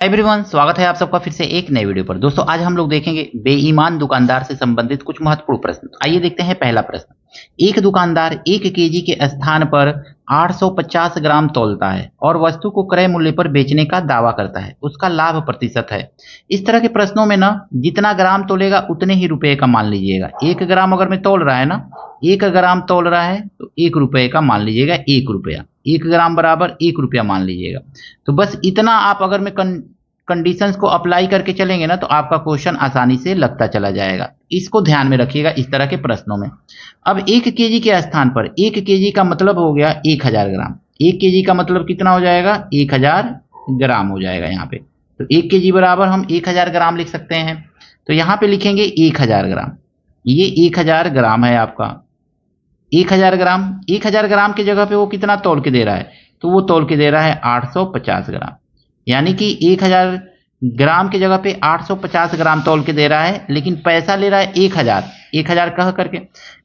Everyone, स्वागत है आप सबका फिर से एक नए वीडियो पर। दोस्तों, आज हम लोग देखेंगे बेईमान दुकानदार से संबंधित कुछ महत्वपूर्ण प्रश्न। आइए देखते हैं पहला प्रश्न। एक दुकानदार 1 केजी के स्थान पर 850 ग्राम तौलता है और वस्तु को क्रय मूल्य पर बेचने का दावा करता है। उसका लाभ प्रतिशत है। इस तरह के प्रश्नों में ना जितना ग्राम तोलेगा उतने ही रुपए का मान लीजिएगा। 1 ग्राम अगर मैं तोल रहा है ना, 1 ग्राम तोल रहा है तो 1 रुपए का मान लीजिएगा। 1 रुपया, 1 ग्राम बराबर 1 रुपया मान लीजिएगा। तो बस इतना आप अगर मैं कंडीशंस को अप्लाई करके चलेंगे ना तो आपका क्वेश्चन आसानी से लगता चला जाएगा। इसको ध्यान में रखिएगा इस तरह के प्रश्नों में। अब 1 केजी के स्थान पर 1 केजी का मतलब हो गया 1000 ग्राम। 1 केजी का मतलब कितना हो जाएगा? 1000 ग्राम हो जाएगा यहाँ पे। तो 1 केजी बराबर हम 1000 ग्राम लिख सकते हैं। तो यहाँ पे लिखेंगे 1000 ग्राम। ये 1000 ग्राम है आपका। 1000 ग्राम, 1000 ग्राम की जगह पे वो कितना तौल के दे रहा है? तो वो तौल के दे रहा है 850 ग्राम। यानी कि 1000 ग्राम की जगह पे 850 ग्राम तौल के दे रहा है, लेकिन पैसा ले रहा है 1000 कह करके।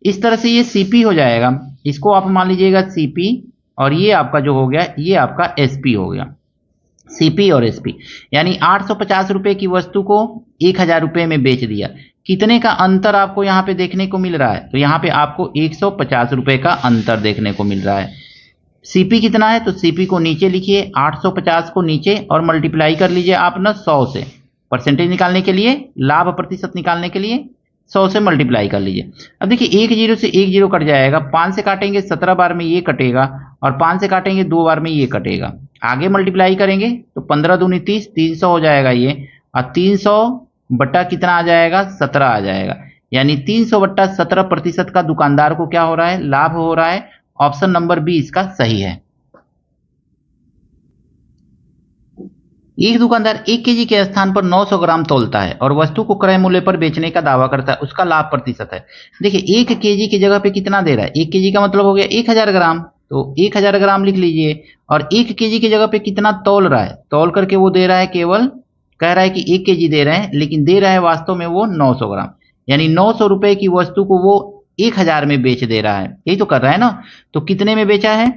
इस तरह से ये सीपी हो जाएगा। इसको आप मान लीजिएगा सीपी, और ये आपका जो हो गया ये आपका एसपी हो गया। सीपी और एसपी यानी 850 रुपए की वस्तु को 1000 रुपए में बेच दिया। कितने का अंतर आपको यहाँ पे देखने को मिल रहा है? तो यहाँ पे आपको 150 रुपए का अंतर देखने को मिल रहा है। सीपी कितना है? तो सीपी को नीचे लिखिए, 850 को नीचे और मल्टीप्लाई कर लीजिए आप ना 100 से। परसेंटेज निकालने के लिए, लाभ प्रतिशत निकालने के लिए 100 से मल्टीप्लाई कर लीजिए। अब देखिए 1 जीरो से 1 जीरो कट जाएगा, 5 से काटेंगे 17 बार में ये कटेगा, और 5 से काटेंगे 2 बार में ये कटेगा। आगे मल्टीप्लाई करेंगे तो 15 दूनी 30, 300 हो जाएगा ये, और 300 बट्टा कितना आ जाएगा? 17 आ जाएगा। यानी 300 बट्टा 17% का दुकानदार को क्या हो रहा है? लाभ हो रहा है। ऑप्शन नंबर बी इसका सही है। एक दुकानदार 1 केजी के स्थान पर 900 ग्राम तौलता है और वस्तु को क्रय मूल्य पर बेचने का दावा करता है। उसका लाभ प्रतिशत है। देखिए 1 केजी की जगह पे कितना दे रहा है? 1 केजी का मतलब हो गया 1000 ग्राम, तो 1000 ग्राम लिख लीजिए। और 1 केजी की जगह पे कितना तौल रहा है? तौल करके वो दे रहा है, केवल कह रहा है कि 1 केजी दे रहे हैं, लेकिन दे रहा है वास्तव में वो 900 ग्राम। यानी 900 रुपए की वस्तु को वो 1000 में बेच दे रहा है। यही तो कर रहा है ना। तो कितने में बेचा है?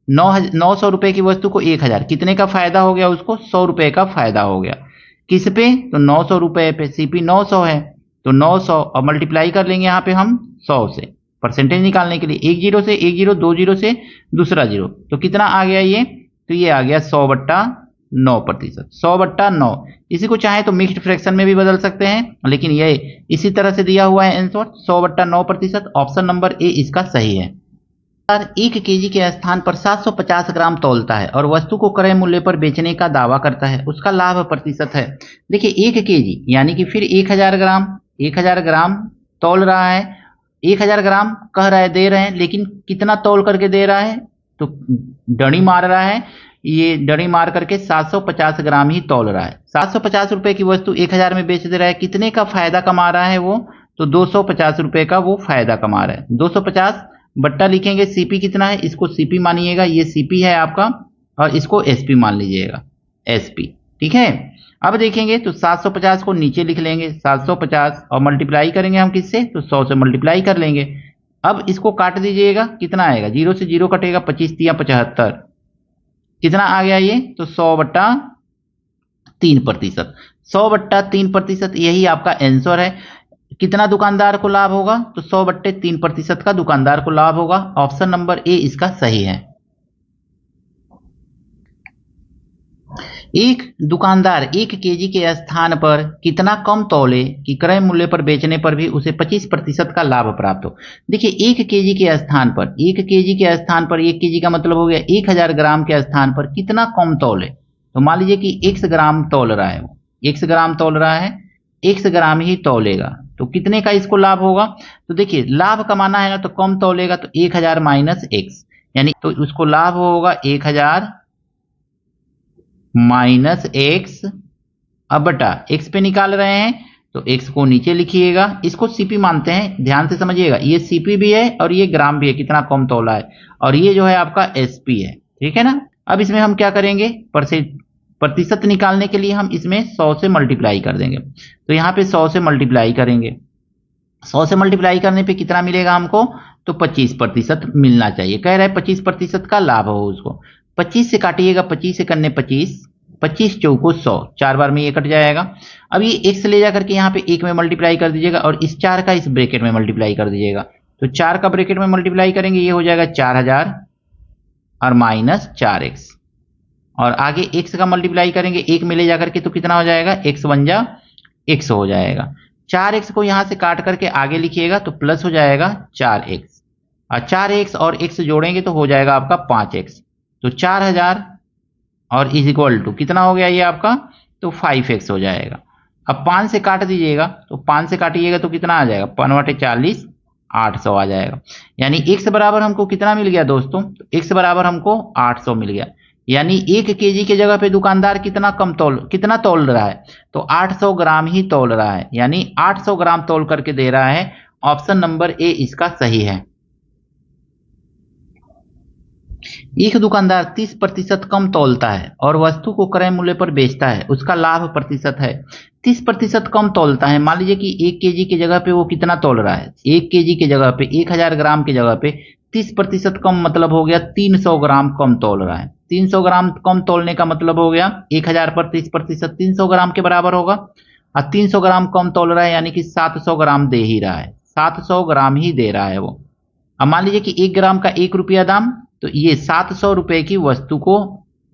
900 रुपए की वस्तु को 1000। कितने का फायदा हो गया उसको? 100 रुपए का फायदा हो गया। किस पे? तो 900 रुपए पे। सीपी 900 है तो 900 और मल्टीप्लाई कर लेंगे यहाँ पे हम 100 से, परसेंटेज निकालने के लिए। 1 जीरो से 1 जीरो, 2 जीरो से दूसरा जीरो, तो कितना आ गया ये? तो ये आ गया 100 बट्टा 9%। 100 बट्टा 9। इसी को चाहे तो मिक्स्ड फ्रैक्शन में भी बदल सकते हैं, लेकिन ये इसी तरह से दिया हुआ है आंसर 100 बट्टा 9%। ऑप्शन नंबर ए इसका सही है। 1 केजी के स्थान पर 750 ग्राम तौलता है और वस्तु को क्रय मूल्य पर बेचने का दावा करता है। उसका लाभ प्रतिशत है। देखिए 1 केजी यानी कि फिर 1000 ग्राम, 1000 ग्राम तौल रहा है। 1000 ग्राम कह रहा है दे रहे हैं, लेकिन कितना तौल करके दे रहा है? तो डणी मार रहा है। ये डणी मार करके 750 ग्राम ही तौल रहा है। 750 रुपए की वस्तु 1000 में बेच दे रहा है। कितने का फायदा कमा रहा है वो? तो 250 रुपए का वो फायदा कमा रहा है। 250 बट्टा लिखेंगे, सीपी कितना है? इसको सीपी मानिएगा, ये सीपी है आपका, और इसको एसपी मान लीजिएगा, एसपी। ठीक है। अब देखेंगे तो 750 को नीचे लिख लेंगे, 750 और मल्टीप्लाई करेंगे हम किससे? तो 100 से मल्टीप्लाई कर लेंगे। अब इसको काट दीजिएगा, कितना आएगा? 0 से 0 कटेगा, 25 तिया 75। कितना आ गया ये? तो 100 बट्टा 3%। 100 बट्टा 3%, यही आपका आंसर है। कितना दुकानदार को लाभ होगा? तो 100 बट्टे 3% का दुकानदार को लाभ होगा। ऑप्शन नंबर ए इसका सही है। एक दुकानदार 1 केजी के स्थान पर कितना कम तौले कि क्रय मूल्य पर बेचने पर भी उसे 25% का लाभ प्राप्त हो। देखिए 1 केजी के स्थान पर, 1 केजी के स्थान पर, 1 केजी का मतलब हो गया 1000 ग्राम के स्थान पर कितना कम तौले। तो मान लीजिए कि x ग्राम तौल रहा है, वो x ग्राम तौल रहा है, x ग्राम ही तौलेगा, तो कितने का इसको लाभ होगा? तो देखिए लाभ कमाना है ना, तो कम तौलेगा, तो 1000 माइनस x, यानी तो उसको लाभ होगा 1000 माइनस x। अब बटा x पे निकाल रहे हैं तो x को नीचे लिखिएगा। इसको सीपी मानते हैं, ध्यान से समझिएगा। ये सीपी भी है और ये ग्राम भी है, कितना कम तौला है, और ये जो है आपका एसपी है। ठीक है ना। अब इसमें हम क्या करेंगे? प्रतिशत निकालने के लिए हम इसमें 100 से मल्टीप्लाई कर देंगे। तो यहाँ पे 100 से मल्टीप्लाई करेंगे। 100 से मल्टीप्लाई करने पे कितना मिलेगा हमको? तो 25% मिलना चाहिए। कह रहा है 25% का लाभ हो उसको। 25 से काटिएगा, 25 से करने 25, 25 चौको 100, 4 बार में ये कट जाएगा। अब ये x ले जाकर के यहाँ पे 1 में मल्टीप्लाई कर दीजिएगा और इस 4 का इस ब्रैकेट में मल्टीप्लाई कर दीजिएगा। तो 4 का ब्रैकेट में मल्टीप्लाई करेंगे, ये हो जाएगा 4000 और माइनस 4x, और आगे x का मल्टीप्लाई करेंगे 1 में ले जाकर के, तो कितना हो जाएगा, x बन जा x हो जाएगा। 4x को यहां से काट करके आगे लिखिएगा तो प्लस हो जाएगा 4x, और 4x और x जोड़ेंगे तो हो जाएगा आपका 5x। तो 4000 और इज इक्वल टू कितना हो गया ये आपका, तो 5x हो जाएगा। अब 5 से काट दीजिएगा, तो 5 से काटिएगा तो कितना आ जाएगा, 5/40 800 आ जाएगा। यानी x बराबर हमको कितना मिल गया दोस्तों, तो x बराबर हमको 800 मिल गया। यानी 1 केजी के जगह पे दुकानदार कितना तोल रहा है, तो 800 ग्राम ही तोल रहा है, यानी 800 ग्राम तोल करके दे रहा है। ऑप्शन नंबर ए इसका सही है। एक दुकानदार 30% कम तौलता है और वस्तु को क्रय मूल्य पर बेचता है, उसका लाभ प्रतिशत है। 30% कम तौलता है, मान लीजिए कि 1 केजी की जगह पे वो कितना तौल रहा है, 1 केजी की जगह पे 1000 ग्राम की जगह पे 30% कम मतलब हो गया 300 ग्राम कम तौल रहा है। 300 ग्राम कम तौलने का मतलब हो गया 1000 पर 30% 300 ग्राम के बराबर होगा, और 300 ग्राम कम तौल रहा है यानी कि 700 ग्राम दे ही रहा है, 700 ग्राम ही दे रहा है वो। अब मान लीजिए कि 1 ग्राम का 1 रुपया दाम, तो ये 700 रुपए की वस्तु को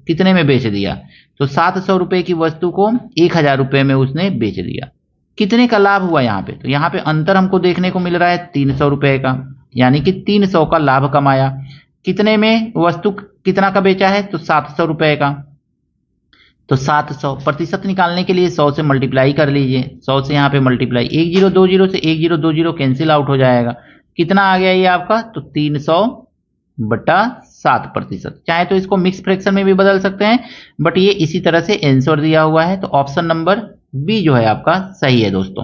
कितने में बेच दिया, तो 700 रुपए की वस्तु को 1000 रुपए में उसने बेच दिया। कितने का लाभ हुआ यहाँ पे, तो यहाँ पे अंतर हमको देखने को मिल रहा है 300 रुपए का, यानी कि 300 का लाभ कमाया। कितने में वस्तु कितना का बेचा है, तो 700 रुपए का। तो 700 प्रतिशत निकालने के लिए 100 से मल्टीप्लाई कर लीजिए, 100 से यहाँ पे मल्टीप्लाई, 1020 से 1020 कैंसिल आउट हो जाएगा। कितना आ गया ये आपका, तो 300/7%। चाहे तो इसको मिक्स फ्रैक्शन में भी बदल सकते हैं, बट ये इसी तरह से आंसर दिया हुआ है। तो ऑप्शन नंबर बी जो है आपका सही है दोस्तों।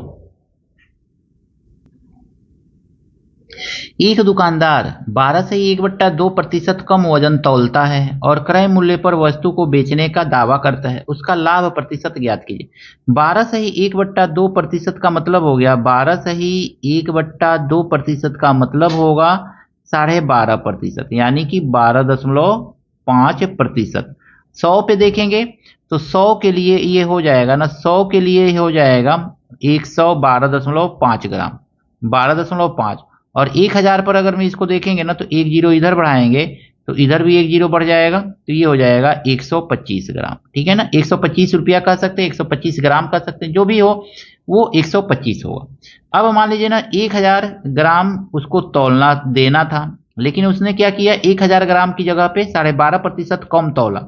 एक दुकानदार 12 से 1/2% कम वजन तौलता है और क्रय मूल्य पर वस्तु को बेचने का दावा करता है, उसका लाभ प्रतिशत ज्ञात कीजिए। 12 से ही 1/2% का मतलब हो गया, 12 से ही 1/2% का मतलब होगा 12.5%, यानी कि 12.5%। 100 पे देखेंगे तो 100 के लिए ये हो जाएगा ना, 100 के लिए हो जाएगा 112.5 ग्राम, 12.5। और 1000 पर अगर मैं इसको देखेंगे ना, तो 1 जीरो इधर बढ़ाएंगे तो इधर भी 1 जीरो बढ़ जाएगा, तो ये हो जाएगा 125 ग्राम। ठीक है ना, 125 रुपया कह सकते हैं, 125 ग्राम कह सकते हैं, जो भी हो वो 125 होगा। अब मान लीजिए ना 1000 ग्राम उसको तौलना देना था, लेकिन उसने क्या किया, 1000 ग्राम की जगह पे 12.5% कम तौला।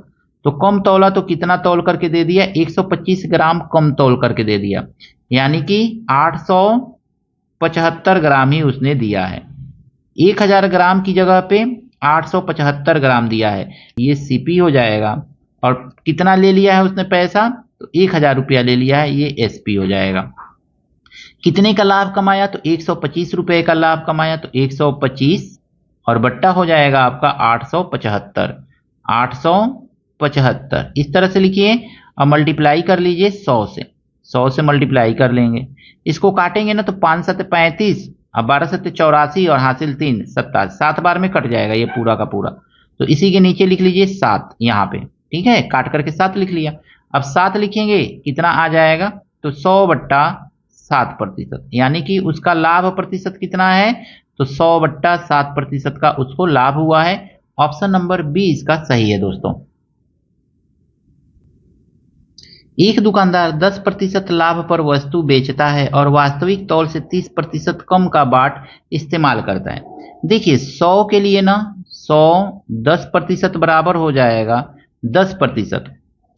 तो कम तौला तो कितना तौल करके दे दिया, 125 ग्राम कम तौल करके दे दिया, यानी कि 875 ग्राम ही उसने दिया है। 1000 ग्राम की जगह पे 875 ग्राम दिया है, ये सीपी हो जाएगा। और कितना ले लिया है उसने पैसा, तो 1000 रुपया ले लिया है, ये एसपी हो जाएगा। कितने का लाभ कमाया, तो 125 रुपए का लाभ कमाया, तो 125 और बट्टा हो जाएगा आपका 875, 875 इस तरह से लिखिए। और मल्टीप्लाई कर लीजिए 100 से, 100 से मल्टीप्लाई कर लेंगे। इसको काटेंगे ना तो 5 7 35 और 12 7 84 और हासिल 3 27, 7 बार में कट जाएगा ये पूरा का पूरा। तो इसी के नीचे लिख लीजिए 7 यहाँ पे, ठीक है, काट करके 7 लिख लिया। अब 7 लिखेंगे कितना आ जाएगा, तो 100/7%, यानी कि उसका लाभ प्रतिशत कितना है, तो 100/7% का उसको लाभ हुआ है। ऑप्शन नंबर बी इसका सही है दोस्तों। एक दुकानदार 10% लाभ पर वस्तु बेचता है और वास्तविक तौल से 30% कम का बाट इस्तेमाल करता है। देखिए 100 के लिए ना 100 10% बराबर हो जाएगा 10%।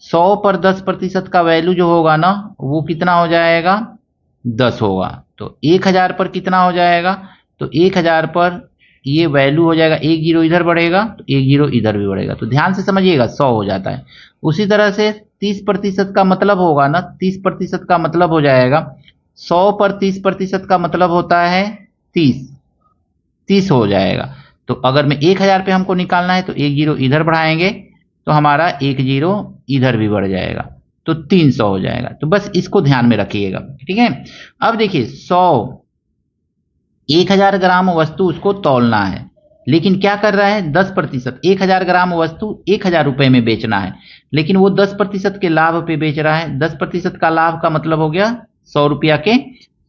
100 पर 10% का वैल्यू जो होगा ना वो कितना हो जाएगा, 10 होगा। तो 1000 पर कितना हो जाएगा, तो 1000 पर ये वैल्यू हो जाएगा, 1 जीरो इधर बढ़ेगा तो 1 जीरो इधर भी बढ़ेगा, तो ध्यान से समझिएगा 100 हो जाता है। उसी तरह से 30% का मतलब होगा ना, 30% का मतलब हो जाएगा 100 पर 30% का मतलब होता है 30 हो जाएगा। तो अगर मैं 1000 पे हमको निकालना है तो 1 जीरो इधर बढ़ाएंगे तो हमारा 1 जीरो इधर भी बढ़ जाएगा, तो 300 हो जाएगा। तो बस इसको ध्यान में रखिएगा, ठीक है। अब देखिए 1000 ग्राम वस्तु उसको तौलना है, लेकिन क्या कर रहा है 10%, 1000 ग्राम वस्तु 1000 रुपए में बेचना है। लेकिन वो 10% के लाभ पे बेच रहा है। 10% का लाभ का मतलब हो गया 100 रुपया के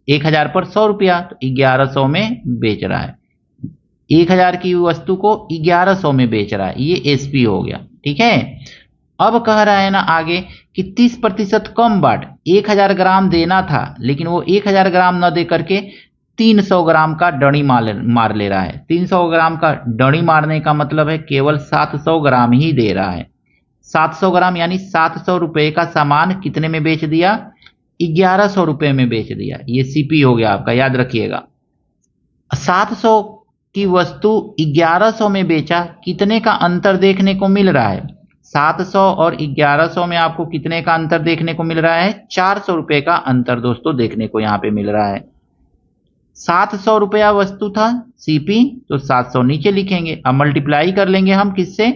1000 पर 100 रुपया, तो 1100 में बेच रहा है। 1000 की वस्तु को 1100 में बेच रहा है, ये एसपी हो गया। ठीक है, अब कह रहा है ना आगे कि 30% कम बाट 1000 ग्राम देना था, लेकिन वो 1000 ग्राम न दे करके 300 ग्राम का डणी मार ले रहा है। 300 ग्राम का डणी मारने का मतलब है केवल 700 ग्राम ही दे रहा है। 700 ग्राम यानी 700 रुपए का सामान कितने में बेच दिया? 1100 रुपए में बेच दिया। ये सीपी हो गया आपका, याद रखिएगा। 700 की वस्तु 1100 में बेचा, कितने का अंतर देखने को मिल रहा है? 700 और 1100 में आपको कितने का अंतर देखने को मिल रहा है? 400 रुपए का अंतर दोस्तों देखने को यहां पे मिल रहा है। 700 रुपया वस्तु था सीपी, तो 700 नीचे लिखेंगे। अब मल्टीप्लाई कर लेंगे हम किससे?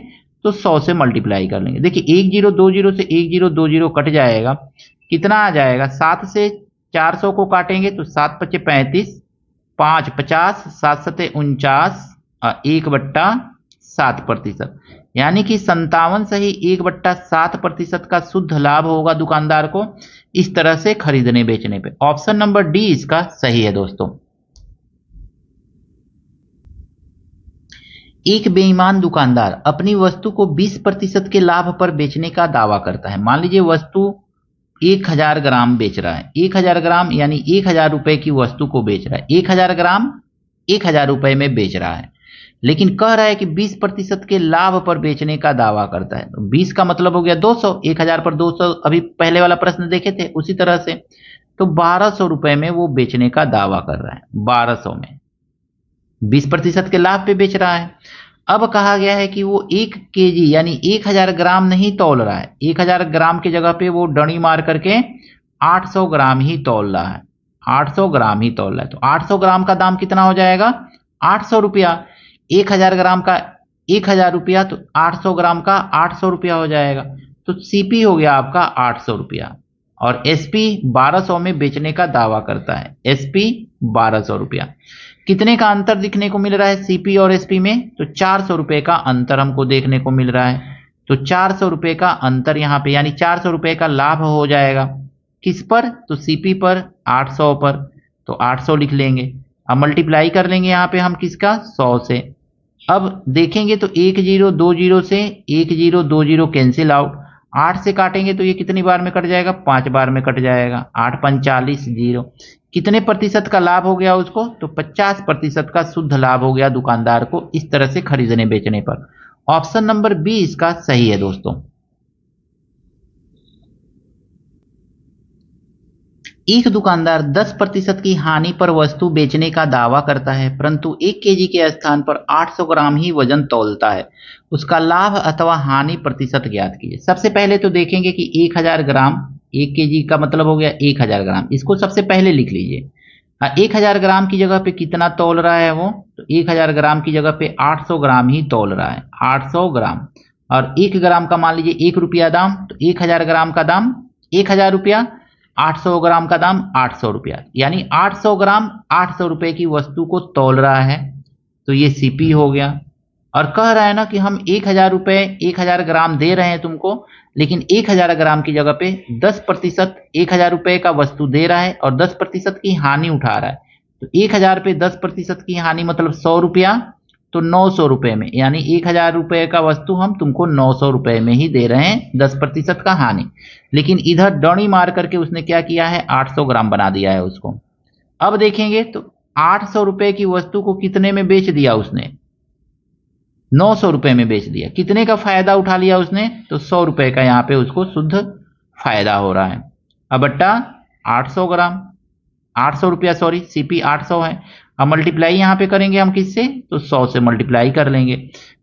तो 100 से मल्टीप्लाई कर लेंगे। देखिए 1020 से 1020 कट जाएगा, कितना आ जाएगा? 7 से 400 को काटेंगे तो 7 पचे 35, 5 50, 7 सते 49, 1/7%, यानी कि 57 से ही 1/7% का शुद्ध लाभ होगा दुकानदार को इस तरह से खरीदने बेचने पे। ऑप्शन नंबर डी इसका सही है दोस्तों। एक बेईमान दुकानदार अपनी वस्तु को 20% के लाभ पर बेचने का दावा करता है। मान लीजिए वस्तु 1000 ग्राम बेच रहा है। 1000 ग्राम यानी 1000 रुपए की वस्तु को बेच रहा है। 1000 ग्राम 1000 रुपए में बेच रहा है, लेकिन कह रहा है कि 20% के लाभ पर बेचने का दावा करता है। तो 20 का मतलब हो गया 200, 1000 पर 200, अभी पहले वाला प्रश्न देखे थे उसी तरह से। तो 1200 रुपए में वो बेचने का दावा कर रहा है। 1200 में 20% के लाभ पे बेच रहा है। अब कहा गया है कि वो 1 केजी यानी 1000 ग्राम नहीं तौल रहा है। 1000 ग्राम की जगह पे वो डणी मार करके 800 ग्राम ही तौल रहा है। 800 ग्राम ही तौल रहा है। तो 800 ग्राम का दाम कितना हो जाएगा? 800 रुपया। 1000 ग्राम का 1000 रुपया, तो 800 ग्राम का 800 रुपया हो जाएगा। तो सीपी हो गया आपका 800 रुपया, और एसपी 1200 में बेचने का दावा करता है। एसपी 1200 रुपया। कितने का अंतर दिखने को मिल रहा है सीपी और एसपी में? तो 400 रुपए का अंतर हमको देखने को मिल रहा है। तो 400 रुपए का अंतर यहाँ पे, यानी 400 रुपए का लाभ हो जाएगा। किस पर? तो सीपी पर, 800 पर। तो 800 लिख लेंगे। अब मल्टीप्लाई कर लेंगे यहाँ पे हम किसका? 100 से। अब देखेंगे तो 1020 से 1020 कैंसिल आउट। 8 से काटेंगे तो ये कितनी बार में कट जाएगा? 5 बार में कट जाएगा। 8 45 0। कितने प्रतिशत का लाभ हो गया उसको? तो 50% का शुद्ध लाभ हो गया दुकानदार को इस तरह से खरीदने बेचने पर। ऑप्शन नंबर बी इसका सही है दोस्तों। एक दुकानदार 10% की हानि पर वस्तु बेचने का दावा करता है, परंतु 1 केजी के स्थान पर 800 ग्राम ही वजन तौलता है। उसका लाभ अथवा हानि प्रतिशत ज्ञात कीजिए। सबसे पहले तो देखेंगे कि 1000 ग्राम, 1 केजी का मतलब हो गया 1000 ग्राम, इसको सबसे पहले लिख लीजिए। 1000 ग्राम की जगह पे कितना तौल रहा है वो? तो 1000 ग्राम की जगह पे 800 ग्राम ही तौल रहा है। 800 ग्राम, और 1 ग्राम का मान लीजिए 1 रुपया दाम, तो 1000 ग्राम का दाम 1000 रुपया, 800 ग्राम का दाम 800 रुपया, यानी 800 ग्राम 800 रुपए की वस्तु को तौल रहा है। तो ये सीपी हो गया। और कह रहा है ना कि हम 1000 रुपए 1000 ग्राम दे रहे हैं तुमको, लेकिन 1000 ग्राम की जगह पे 10% 1000 रुपए का वस्तु दे रहा है और 10% की हानि उठा रहा है। तो 1000 पे 10% की हानि मतलब 100 रुपया, तो 900 रुपए में, यानी 1000 रुपए का वस्तु हम तुमको 900 रुपए में ही दे रहे हैं, 10% का हानि। लेकिन इधर डणी मार करके उसने क्या किया है? 800 ग्राम बना दिया है उसको। अब देखेंगे तो 800 रुपए की वस्तु को कितने में बेच दिया उसने? 900 रुपए में बेच दिया। कितने का फायदा उठा लिया उसने? तो 100 रुपए का यहाँ पे उसको शुद्ध फायदा हो रहा है। अब बट्टा 800 ग्राम, 800 रुपया, सॉरी सीपी 800 है। अब मल्टीप्लाई यहाँ पे करेंगे हम किससे? तो 100 से मल्टीप्लाई कर लेंगे।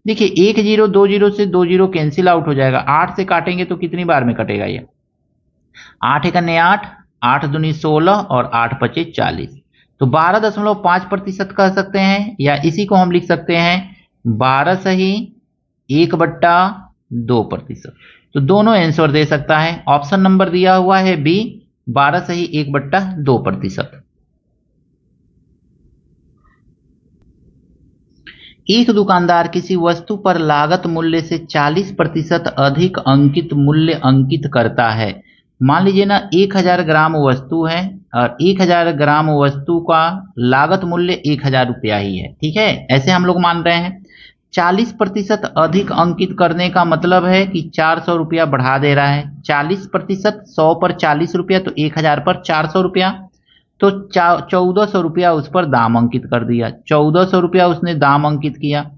देखिए 1020 से 20 कैंसिल आउट हो जाएगा। 8 से काटेंगे तो कितनी बार में कटेगा ये? 8 एकन्ने 8, 8 दूनी 16 और 8 पचे 40। तो 12.5% कह सकते हैं, या इसी को हम लिख सकते हैं 12 सही 1/2%। तो दोनों आंसर दे सकता है। ऑप्शन नंबर दिया हुआ है बी, 12 सही 1/2%। एक दुकानदार किसी वस्तु पर लागत मूल्य से 40% अधिक अंकित मूल्य अंकित करता है। मान लीजिए ना 1000 ग्राम वस्तु है और 1000 ग्राम वस्तु का लागत मूल्य 1000 रुपया ही है, ठीक है, ऐसे हम लोग मान रहे हैं। 40% अधिक अंकित करने का मतलब है कि 400 रुपया बढ़ा दे रहा है। 40%, 100 पर 40 रुपया तो 1000 पर 400 रुपया, तो 1400 रुपया उस पर दाम अंकित कर दिया। 1400 रुपया उसने दाम अंकित किया,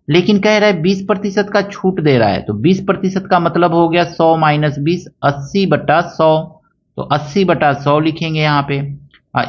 लेकिन कह रहा है 20% का छूट दे रहा है, तो 20% का मतलब हो गया 100 माइनस 20, 80/100, तो 80/100 लिखेंगे यहाँ पे।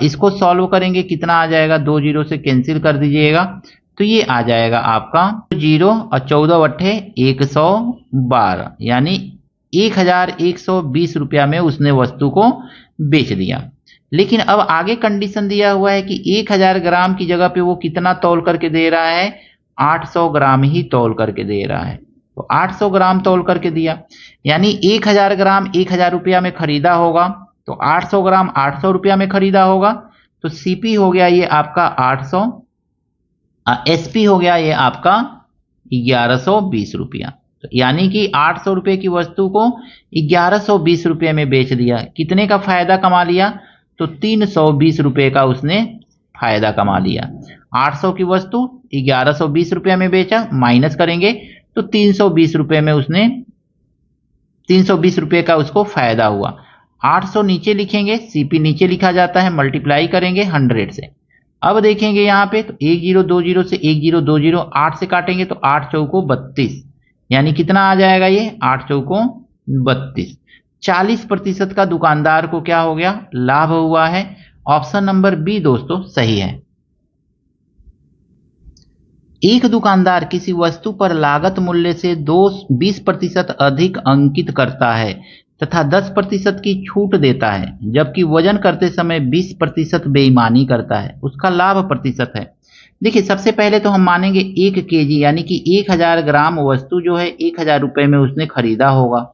इसको सॉल्व करेंगे, कितना आ जाएगा, 2 जीरो से कैंसिल कर दीजिएगा, तो ये आ जाएगा आपका 0 और 14/112, यानी 1120 रुपया में उसने वस्तु को बेच दिया। लेकिन अब आगे कंडीशन दिया हुआ है कि 1000 ग्राम की जगह पे वो कितना तौल करके दे रहा है, 800 ग्राम ही तौल करके दे रहा है। तो 800 ग्राम तौल करके दिया, यानी 1000 ग्राम 1000 रुपया में खरीदा होगा, तो 800 ग्राम 800 रुपया में खरीदा होगा, तो सीपी हो गया ये आपका 800, एसपी हो गया ये आपका 1120 रुपया। तो यानी कि 800 रुपये की वस्तु को 1120 रुपये में बेच दिया। कितने का फायदा कमा लिया, तो 320 रुपये का उसने फायदा कमा लिया। 800 की वस्तु 1120 रुपये में बेचा, माइनस करेंगे तो 320 रुपये में उसने 320 रुपये का उसको फायदा हुआ। 800 नीचे लिखेंगे, सीपी नीचे लिखा जाता है, मल्टीप्लाई करेंगे 100 से। अब देखेंगे यहाँ पे तो 1020 से 1020, 8 से काटेंगे तो 8 चौको 32, यानी कितना आ जाएगा ये, 8 चौको 32। 40% का दुकानदार को क्या हो गया, लाभ हुआ है। ऑप्शन नंबर बी दोस्तों सही है। एक दुकानदार किसी वस्तु पर लागत मूल्य से 20% अधिक अंकित करता है तथा 10% की छूट देता है, जबकि वजन करते समय 20% बेईमानी करता है, उसका लाभ प्रतिशत है। देखिए सबसे पहले तो हम मानेंगे 1 केजी, यानी कि 1000 ग्राम वस्तु जो है 1000 रुपये में उसने खरीदा होगा।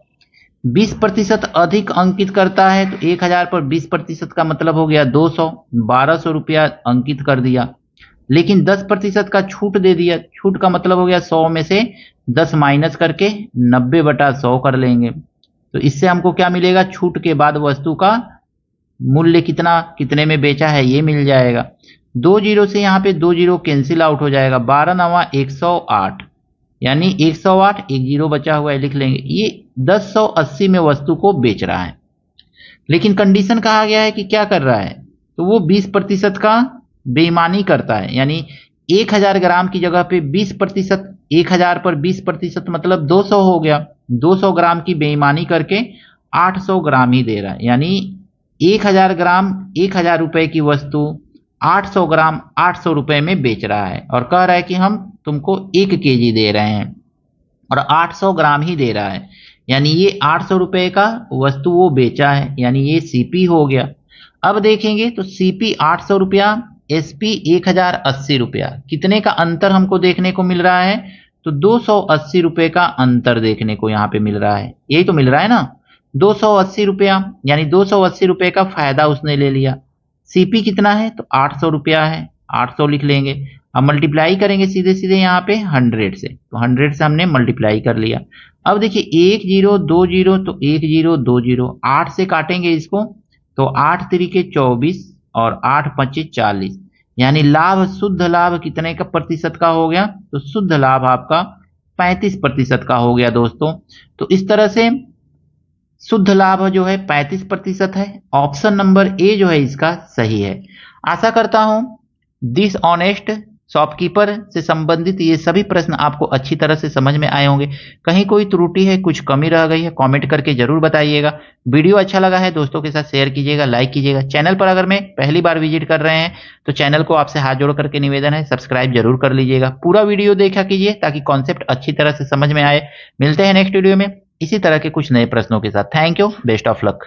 20% अधिक अंकित करता है, तो 1000 पर 20% का मतलब हो गया 200, 1200 रुपया अंकित कर दिया। लेकिन 10% का छूट दे दिया, छूट का मतलब हो गया 100 में से 10 माइनस करके 90/100 कर लेंगे, तो इससे हमको क्या मिलेगा, छूट के बाद वस्तु का मूल्य कितना, कितने में बेचा है ये मिल जाएगा। 2 जीरो से यहाँ पे 2 जीरो कैंसिल आउट हो जाएगा, 12 9 108, यानी 108, एक जीरो बचा हुआ है लिख लेंगे। ये 1080 में वस्तु को बेच रहा है, लेकिन कंडीशन कहा गया है कि क्या कर रहा है, तो वो 20% का बेईमानी करता है, यानी 1000 ग्राम की जगह पे 20%, 1000 पर 20% मतलब 200 हो गया। 200 ग्राम की बेईमानी करके 800 ग्राम ही दे रहा है, यानी 1000 ग्राम 1000 रुपए की वस्तु 800 ग्राम 800 रुपए में बेच रहा है, और कह रहा है कि हम तुमको 1 केजी दे रहे हैं और 800 ग्राम ही दे रहा है, यानी ये 800 रुपए का वस्तु वो बेचा है, यानी ये सीपी हो गया। अब देखेंगे तो सीपी 800 रुपया, एसपी 1080 रुपया, कितने का अंतर हमको देखने को मिल रहा है, तो 280 रुपये का अंतर देखने को यहाँ पे मिल रहा है, यही तो मिल रहा है ना, 280 रुपया, यानी 280 रुपये का फायदा उसने ले लिया। सीपी कितना है, तो 800 रुपया है, 800 लिख लेंगे। अब मल्टीप्लाई करेंगे सीधे सीधे यहाँ पे 100 से, तो 100 से हमने मल्टीप्लाई कर लिया। अब देखिए 1 जीरो 2 जीरो, तो 1 जीरो 2 जीरो, 8 से काटेंगे इसको, तो 8 तरीके 24 और 8 पच्चीस 40, यानी लाभ, शुद्ध लाभ कितने का प्रतिशत का हो गया, तो शुद्ध लाभ आपका 35% का हो गया दोस्तों। तो इस तरह से शुद्ध लाभ जो है 35% है। ऑप्शन नंबर ए जो है इसका सही है। आशा करता हूं डिसऑनेस्ट शॉपकीपर से संबंधित ये सभी प्रश्न आपको अच्छी तरह से समझ में आए होंगे। कहीं कोई त्रुटि है, कुछ कमी रह गई है, कमेंट करके जरूर बताइएगा। वीडियो अच्छा लगा है दोस्तों के साथ शेयर कीजिएगा, लाइक कीजिएगा। चैनल पर अगर मैं पहली बार विजिट कर रहे हैं तो चैनल को आपसे हाथ जोड़ करके निवेदन है, सब्सक्राइब जरूर कर लीजिएगा। पूरा वीडियो देखा कीजिए ताकि कॉन्सेप्ट अच्छी तरह से समझ में आए। मिलते हैं नेक्स्ट वीडियो में इसी तरह के कुछ नए प्रश्नों के साथ। Thank you, best of luck.